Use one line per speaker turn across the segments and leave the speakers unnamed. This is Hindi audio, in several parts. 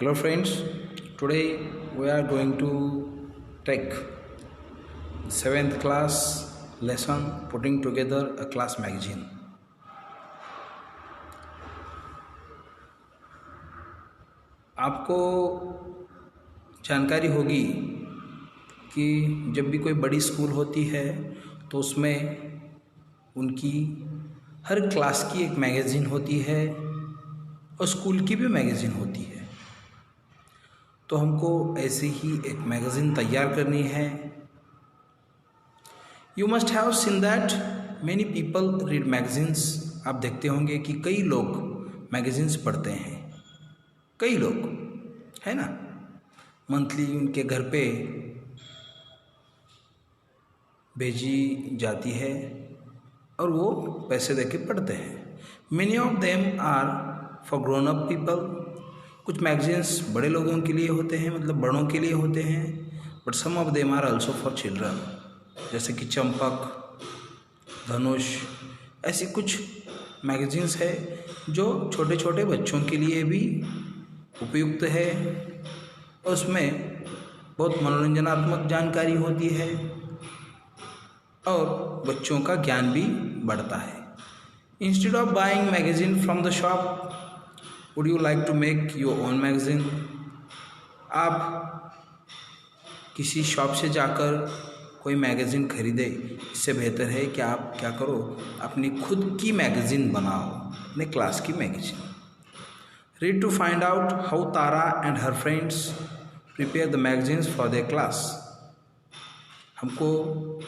Hello friends, today we are going to take 7th class lesson putting together a class magazine. आपको जानकारी होगी कि जब भी कोई बड़ी स्कूल होती है तो उसमें उनकी हर क्लास की एक मैगज़ीन होती है और स्कूल की भी मैगज़ीन होती है। तो हमको ऐसे ही एक मैगज़ीन तैयार करनी है। You must have seen that many people read magazines. आप देखते होंगे कि कई लोग मैगज़ीन्स पढ़ते हैं, कई लोग, है ना। मंथली उनके घर पे भेजी जाती है और वो पैसे देके पढ़ते हैं। Many of them are for grown up people. कुछ मैगज़ीन्स बड़े लोगों के लिए होते हैं, मतलब बड़ों के लिए होते हैं, but some of them are also for children, जैसे कि चंपक, धनुष, ऐसी कुछ मैगज़ीन्स है जो छोटे छोटे बच्चों के लिए भी उपयुक्त है और उसमें बहुत मनोरंजनात्मक जानकारी होती है और बच्चों का ज्ञान भी बढ़ता है। Instead of buying magazine from the shop, would you like to make your own magazine? आप किसी शॉप से जाकर कोई मैगज़ीन खरीदे, इससे बेहतर है कि आप क्या करो, अपनी खुद की मैगज़ीन बनाओ, अपने क्लास की magazine. Read to find out how Tara and her friends prepare the magazines for their class. हमको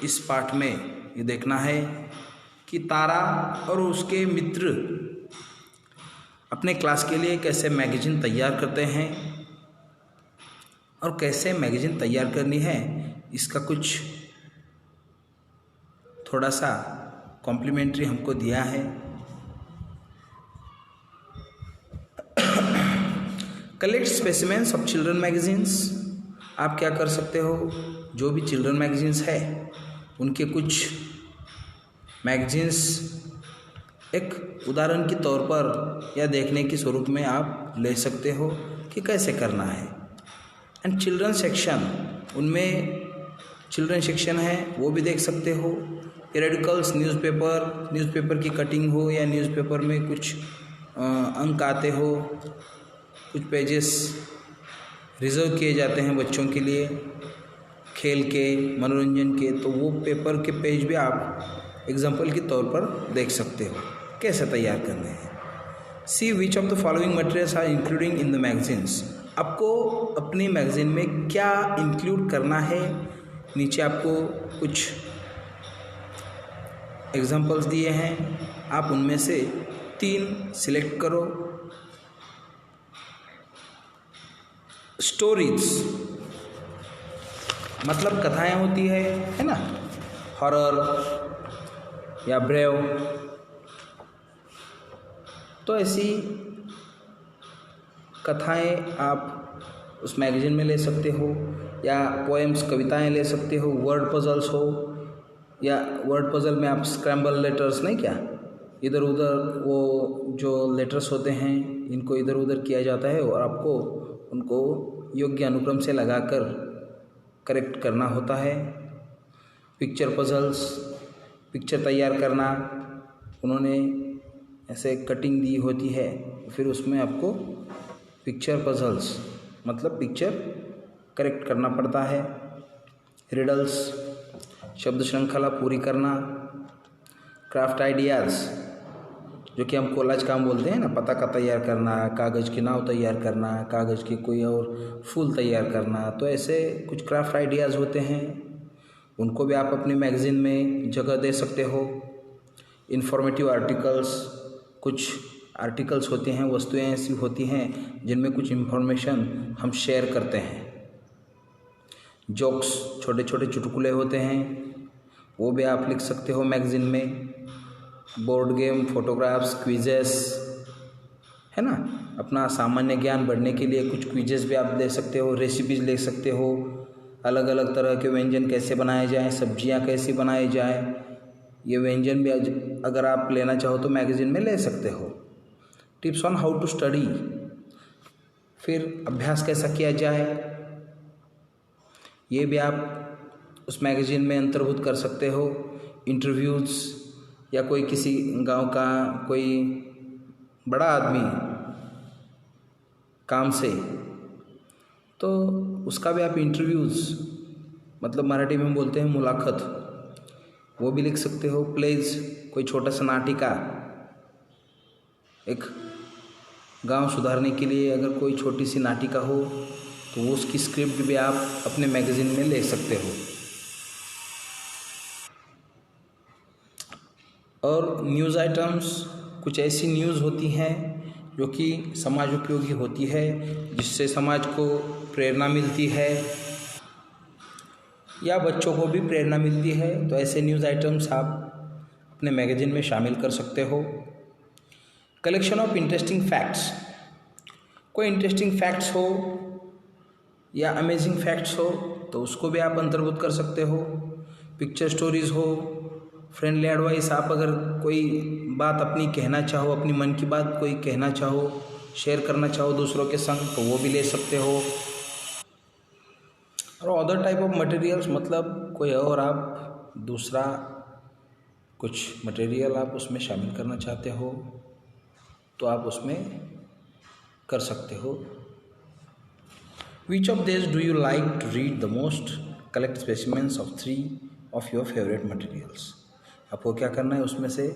इस पाठ में ये देखना है कि तारा और उसके मित्र अपने क्लास के लिए कैसे मैगज़ीन तैयार करते हैं और कैसे मैगज़ीन तैयार करनी है, इसका कुछ थोड़ा सा कॉम्प्लीमेंट्री हमको दिया है। Collect specimens of children magazines. आप क्या कर सकते हो, जो भी चिल्ड्रन मैगज़ीन्स है उनके कुछ मैगज़ीन्स एक उदाहरण के तौर पर या देखने के स्वरूप में आप ले सकते हो कि कैसे करना है। एंड चिल्ड्रन सेक्शन, उनमें चिल्ड्रन सेक्शन है वो भी देख सकते हो। पीरियडिकल्स, न्यूज़पेपर की कटिंग हो या न्यूज़पेपर में कुछ अंक आते हो, कुछ पेजेस रिज़र्व किए जाते हैं बच्चों के लिए, खेल के, मनोरंजन के, तो वो पेपर के पेज भी आप एग्जाम्पल के तौर पर देख सकते हो कैसे तैयार करने हैं। See which of the following materials are including in the magazines. आपको अपनी मैगज़ीन में क्या इंक्लूड करना है, नीचे आपको कुछ एग्जाम्पल्स दिए हैं, आप उनमें से 3 सिलेक्ट करो। स्टोरीज मतलब कथाएं होती है ना, हॉरर या ब्रेव, तो ऐसी कथाएं आप उस मैगज़ीन में ले सकते हो, या पोएम्स, कविताएं ले सकते हो। वर्ड पजल्स हो, या वर्ड पजल में आप स्क्रैम्बल लेटर्स, नहीं क्या, इधर उधर वो जो लेटर्स होते हैं इनको इधर उधर किया जाता है और आपको उनको योग्य अनुक्रम से लगाकर करेक्ट करना होता है। पिक्चर पजल्स, पिक्चर तैयार करना, उन्होंने ऐसे कटिंग दी होती है, फिर उसमें आपको पिक्चर पजल्स मतलब पिक्चर करेक्ट करना पड़ता है। रिडल्स, शब्द श्रृंखला पूरी करना। क्राफ्ट आइडियाज़, जो कि हम कोलाज काम बोलते हैं ना, पता का तैयार करना, कागज़ की नाव तैयार करना, कागज़ के कोई और फूल तैयार करना, तो ऐसे कुछ क्राफ्ट आइडियाज़ होते हैं, उनको भी आप अपनी मैगज़ीन में जगह दे सकते हो। इन्फॉर्मेटिव आर्टिकल्स, कुछ आर्टिकल्स होते हैं, वस्तुएं ऐसी होती हैं जिनमें कुछ इन्फॉर्मेशन हम शेयर करते हैं। जोक्स, छोटे छोटे चुटकुले होते हैं, वो भी आप लिख सकते हो मैगज़ीन में। बोर्ड गेम, फोटोग्राफ्स, क्विजेस, है ना, अपना सामान्य ज्ञान बढ़ने के लिए कुछ क्विजेस भी आप दे सकते हो। रेसिपीज़ ले सकते हो, अलग अलग तरह के व्यंजन कैसे बनाए जाएं, सब्जियां कैसी बनाई जाएं, ये व्यंजन भी अगर आप लेना चाहो तो मैगज़ीन में ले सकते हो। Tips on how to study, फिर अभ्यास कैसा किया जाए ये भी आप उस मैगज़ीन में अंतर्भुत कर सकते हो। इंटरव्यूज़ या कोई किसी गांव का कोई बड़ा आदमी काम से, तो उसका भी आप इंटरव्यूज़, मतलब मराठी में बोलते हैं मुलाकात, वो भी लिख सकते हो। प्लेज, कोई छोटा सा नाटिका, एक गांव सुधारने के लिए अगर कोई छोटी सी नाटिका हो तो वो उसकी स्क्रिप्ट भी आप अपने मैगज़ीन में ले सकते हो। और न्यूज़ आइटम्स, कुछ ऐसी न्यूज़ होती हैं जो कि समाज उपयोगी होती है, जिससे समाज को प्रेरणा मिलती है या बच्चों को भी प्रेरणा मिलती है, तो ऐसे न्यूज़ आइटम्स आप अपने मैगज़ीन में शामिल कर सकते हो। कलेक्शन ऑफ इंटरेस्टिंग फैक्ट्स, कोई इंटरेस्टिंग फैक्ट्स हो या अमेजिंग फैक्ट्स हो तो उसको भी आप अंतर्भुत कर सकते हो। पिक्चर स्टोरीज़ हो, फ्रेंडली एडवाइस, आप अगर कोई बात अपनी कहना चाहो, अपनी मन की बात कोई कहना चाहो, शेयर करना चाहो दूसरों के संग, तो वो भी ले सकते हो। और अदर टाइप ऑफ मटेरियल्स, मतलब कोई और आप दूसरा कुछ मटेरियल आप उसमें शामिल करना चाहते हो तो आप उसमें कर सकते हो। Which of these do you like to read the most? Collect specimens of 3 of your favorite materials. आपको क्या करना है, उसमें से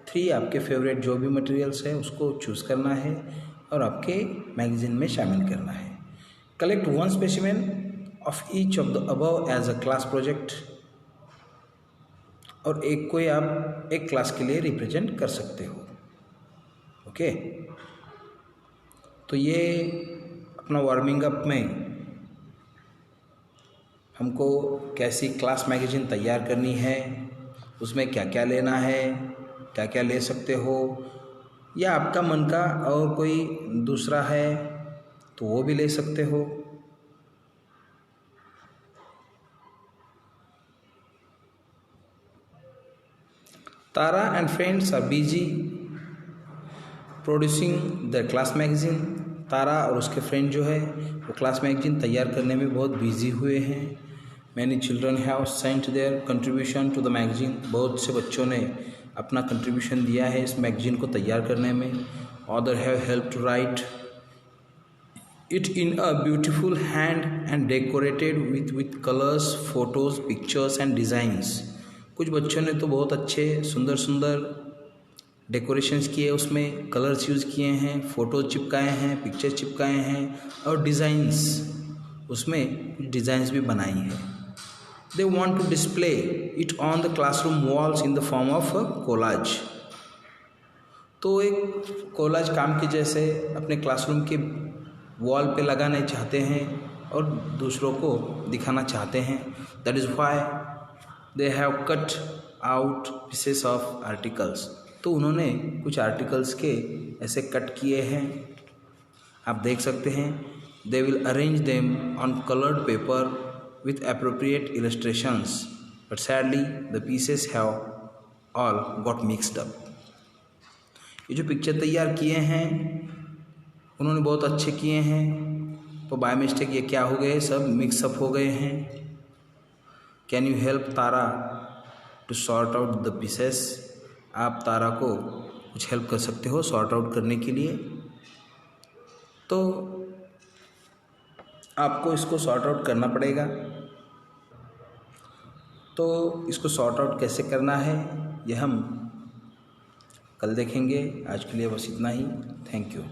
3 आपके फेवरेट जो भी मटेरियल्स है उसको चूज़ करना है और आपके मैगज़ीन में शामिल करना है। Collect 1 specimen of each of the above as a class project. और एक कोई आप एक क्लास के लिए रिप्रेजेंट कर सकते हो। ओके, तो ये अपना वार्मिंग अप में हमको कैसी क्लास मैगज़ीन तैयार करनी है, उसमें क्या क्या लेना है, क्या क्या ले सकते हो, या आपका मन का और कोई दूसरा है तो वो भी ले सकते हो। Tara and friends are busy producing the class magazine. Tara और उसके फ्रेंड जो है वो क्लास मैगज़ीन तैयार करने में बहुत बिजी हुए हैं। Many children have sent their contribution to the magazine. बहुत से बच्चों ने अपना कंट्रीब्यूशन दिया है इस मैगज़ीन को तैयार करने में। Other have help to write it in a beautiful hand and decorated with colours, photos, pictures and designs. कुछ बच्चों ने तो बहुत अच्छे सुंदर सुंदर डेकोरेशंस किए, उसमें कलर्स यूज़ किए हैं, फ़ोटोज़ चिपकाए हैं, पिक्चर्स चिपकाए हैं और डिज़ाइंस, उसमें कुछ डिज़ाइंस भी बनाई हैं। They want to display it on the classroom walls in the form of a collage. तो एक कोलाज काम के जैसे अपने क्लासरूम के वॉल पे लगाना चाहते हैं और दूसरों को दिखाना चाहते हैं। That is why they have cut out pieces of articles. तो उन्होंने कुछ आर्टिकल्स के ऐसे कट किए हैं, आप देख सकते हैं। They will arrange them on coloured paper with appropriate illustrations, but sadly the pieces have all got mixed up. ये जो पिक्चर तैयार किए हैं उन्होंने बहुत अच्छे किए हैं, तो बाय मिस्टेक ये क्या हो गए, सब मिक्सअप हो गए हैं। Can you help Tara to sort out the pieces? आप तारा को कुछ हेल्प कर सकते हो सॉर्ट आउट करने के लिए। तो आपको इसको सॉर्ट आउट करना पड़ेगा। तो इसको सॉर्ट आउट कैसे करना है यह हम कल देखेंगे। आज के लिए बस इतना ही। Thank you.